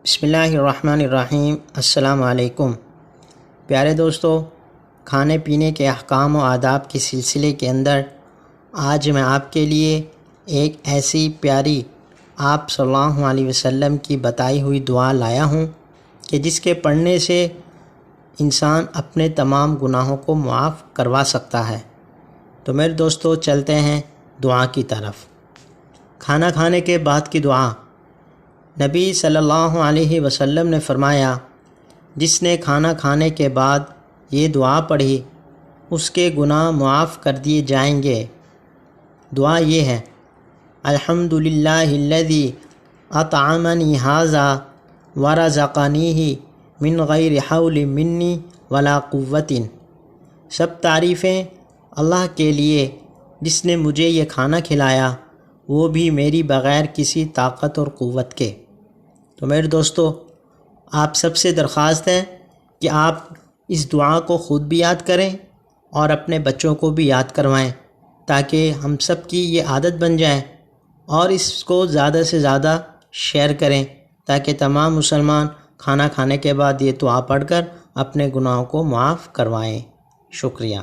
بسم اللہ الرحمن الرحیم۔ السلام علیکم پیارے دوستو، کھانے پینے کے احکام و آداب کے سلسلے کے اندر آج میں آپ کے لیے ایک ایسی پیاری آپ صلی اللہ علیہ وسلم کی بتائی ہوئی دعا لایا ہوں کہ جس کے پڑھنے سے انسان اپنے تمام گناہوں کو معاف کروا سکتا ہے۔ تو میرے دوستو چلتے ہیں دعا کی طرف۔ کھانا کھانے کے بعد کی دعا۔ نبی صلی اللہ علیہ وسلم نے فرمایا، جس نے کھانا کھانے کے بعد یہ دعا پڑھی اس کے گناہ معاف کر دیے جائیں گے۔ دعا یہ ہے: الحمدللہ الذی اطعمنی ھذا ورزقنیہ من غیر حول منی ولا قوت۔ سب تعریفیں اللہ کے لیے جس نے مجھے یہ کھانا کھلایا، وہ بھی میری بغیر کسی طاقت اور قوت کے۔ تو میرے دوستو، آپ سب سے درخواست ہے کہ آپ اس دعا کو خود بھی یاد کریں اور اپنے بچوں کو بھی یاد کروائیں، تاکہ ہم سب کی یہ عادت بن جائے، اور اس کو زیادہ سے زیادہ شیئر کریں تاکہ تمام مسلمان کھانا کھانے کے بعد یہ دعا پڑھ کر اپنے گناہوں کو معاف کروائیں۔ شکریہ۔